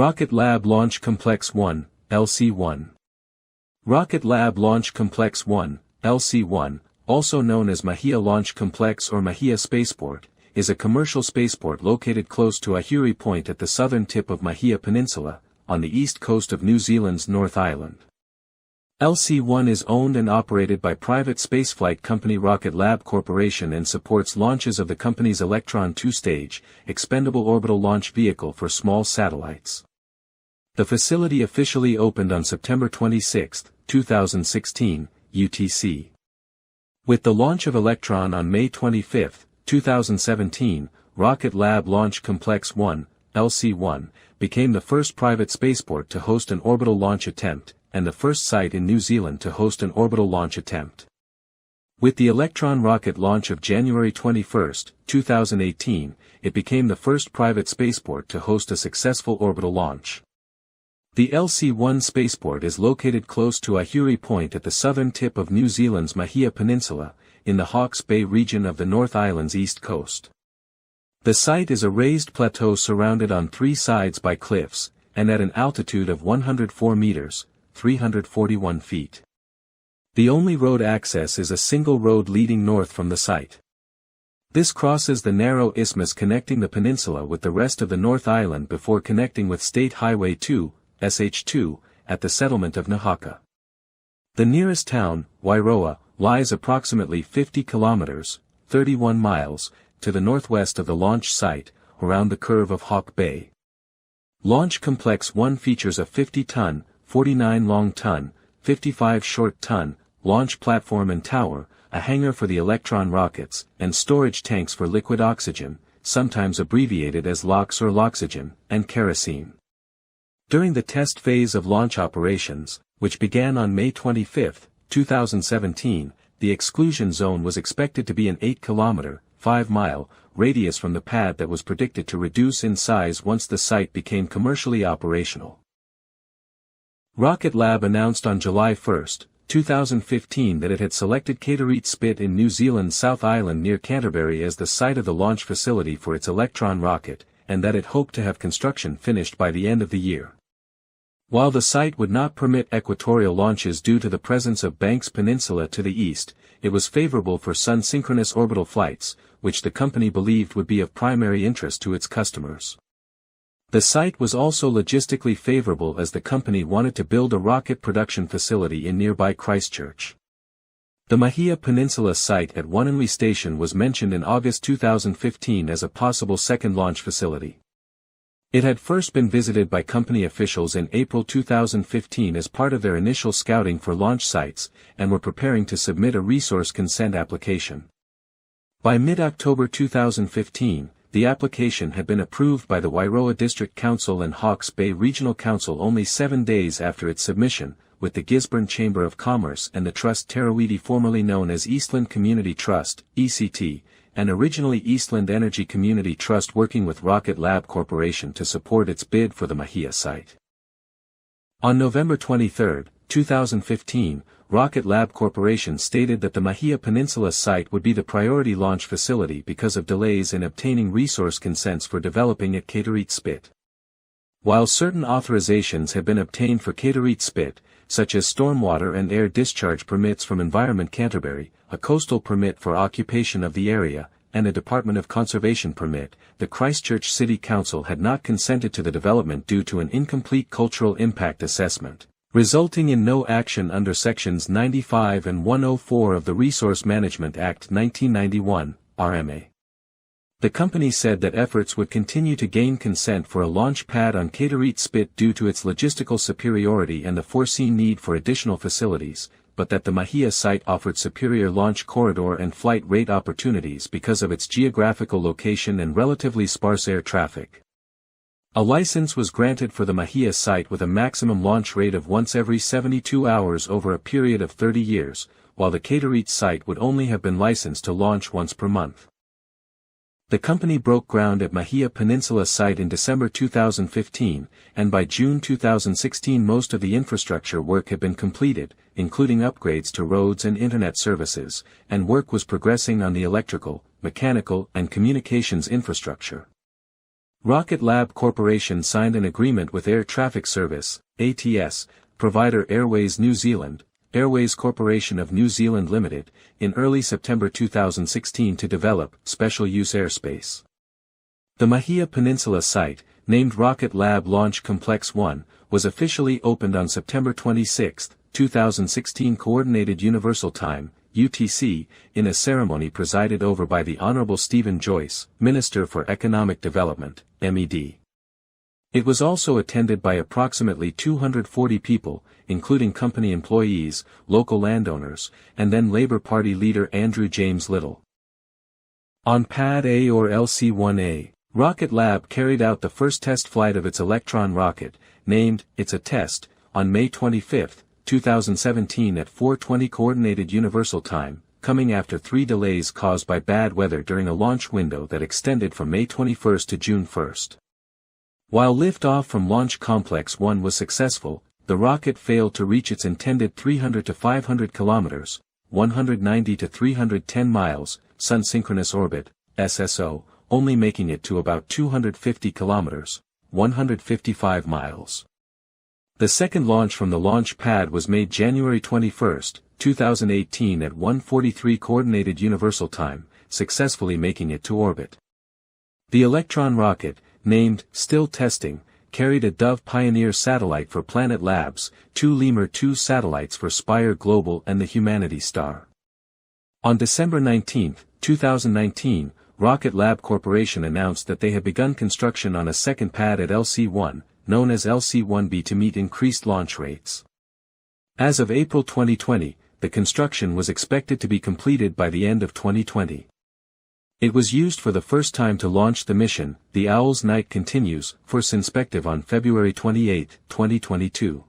Rocket Lab Launch Complex 1, LC-1. Rocket Lab Launch Complex 1, LC-1, also known as Māhia Launch Complex or Māhia Spaceport, is a commercial spaceport located close to Ahuriri Point at the southern tip of Māhia Peninsula, on the east coast of New Zealand's North Island. LC-1 is owned and operated by private spaceflight company Rocket Lab Corporation and supports launches of the company's Electron two-stage, expendable orbital launch vehicle for small satellites. The facility officially opened on September 26, 2016, UTC. With the launch of Electron on May 25, 2017, Rocket Lab Launch Complex 1, LC-1, became the first private spaceport to host an orbital launch attempt, and the first site in New Zealand to host an orbital launch attempt. With the Electron rocket launch of January 21, 2018, it became the first private spaceport to host a successful orbital launch. The LC-1 spaceport is located close to Ahuriri Point at the southern tip of New Zealand's Māhia Peninsula, in the Hawke's Bay region of the North Island's east coast. The site is a raised plateau surrounded on three sides by cliffs, and at an altitude of 104 meters, 341 feet. The only road access is a single road leading north from the site. This crosses the narrow isthmus connecting the peninsula with the rest of the North Island before connecting with State Highway 2, SH2, at the settlement of Nahaka. The nearest town, Wairoa, lies approximately 50 kilometers, 31 miles, to the northwest of the launch site, around the curve of Hawke Bay. Launch Complex 1 features a 50-ton, 49 long-ton, 55 short-ton, launch platform and tower, a hangar for the Electron rockets, and storage tanks for liquid oxygen, sometimes abbreviated as LOX or LOXygen, and kerosene. During the test phase of launch operations, which began on May 25, 2017, the exclusion zone was expected to be an 8-kilometer, 5-mile, radius from the pad that was predicted to reduce in size once the site became commercially operational. Rocket Lab announced on July 1, 2015 that it had selected Ahuriri Spit in New Zealand's South Island near Canterbury as the site of the launch facility for its Electron rocket, and that it hoped to have construction finished by the end of the year. While the site would not permit equatorial launches due to the presence of Banks Peninsula to the east, it was favorable for sun-synchronous orbital flights, which the company believed would be of primary interest to its customers. The site was also logistically favorable as the company wanted to build a rocket production facility in nearby Christchurch. The Māhia Peninsula site at Whanganui Station was mentioned in August 2015 as a possible second launch facility. It had first been visited by company officials in April 2015 as part of their initial scouting for launch sites, and were preparing to submit a resource consent application. By mid-October 2015, the application had been approved by the Wairoa District Council and Hawke's Bay Regional Council only 7 days after its submission, with the Gisborne Chamber of Commerce and the Trust Tarawidi, formerly known as Eastland Community Trust, ECT, and originally Eastland Energy Community Trust working with Rocket Lab Corporation to support its bid for the Māhia site. On November 23, 2015, Rocket Lab Corporation stated that the Māhia Peninsula site would be the priority launch facility because of delays in obtaining resource consents for developing at Ahuriri Spit. While certain authorizations have been obtained for Ahuriri Spit, such as stormwater and air discharge permits from Environment Canterbury, a coastal permit for occupation of the area, and a Department of Conservation permit, the Christchurch City Council had not consented to the development due to an incomplete cultural impact assessment, resulting in no action under Sections 95 and 104 of the Resource Management Act 1991, RMA. The company said that efforts would continue to gain consent for a launch pad on Ahuriri Spit due to its logistical superiority and the foreseen need for additional facilities, but that the Māhia site offered superior launch corridor and flight rate opportunities because of its geographical location and relatively sparse air traffic. A license was granted for the Māhia site with a maximum launch rate of once every 72 hours over a period of 30 years, while the Ahuriri site would only have been licensed to launch once per month. The company broke ground at Māhia Peninsula site in December 2015, and by June 2016 most of the infrastructure work had been completed, including upgrades to roads and internet services, and work was progressing on the electrical, mechanical and communications infrastructure. Rocket Lab Corporation signed an agreement with Air Traffic Service, ATS, provider Airways New Zealand, Airways Corporation of New Zealand Limited, in early September 2016 to develop special-use airspace. The Māhia Peninsula site, named Rocket Lab Launch Complex 1, was officially opened on September 26, 2016 Coordinated Universal Time, UTC, in a ceremony presided over by the Honourable Stephen Joyce, Minister for Economic Development, MED. It was also attended by approximately 240 people, including company employees, local landowners, and then Labour Party leader Andrew James Little. On Pad A or LC-1A, Rocket Lab carried out the first test flight of its Electron rocket, named It's a Test, on May 25, 2017 at 4:20 Coordinated Universal Time, coming after 3 delays caused by bad weather during a launch window that extended from May 21 to June 1. While liftoff from Launch Complex 1 was successful, the rocket failed to reach its intended 300 to 500 kilometers, 190 to 310 miles, sun-synchronous orbit, SSO, only making it to about 250 kilometers, 155 miles. The second launch from the launch pad was made January 21, 2018 at 1:43 Coordinated Universal Time, successfully making it to orbit. The Electron rocket, named Still Testing, carried a Dove Pioneer satellite for Planet Labs, 2 Lemur 2 satellites for Spire Global and the Humanity Star. On December 19, 2019, Rocket Lab Corporation announced that they had begun construction on a second pad at LC-1, known as LC-1B, to meet increased launch rates. As of April 2020, the construction was expected to be completed by the end of 2020. It was used for the first time to launch the mission, The Owl's Night Continues, for Synspective on February 28, 2022.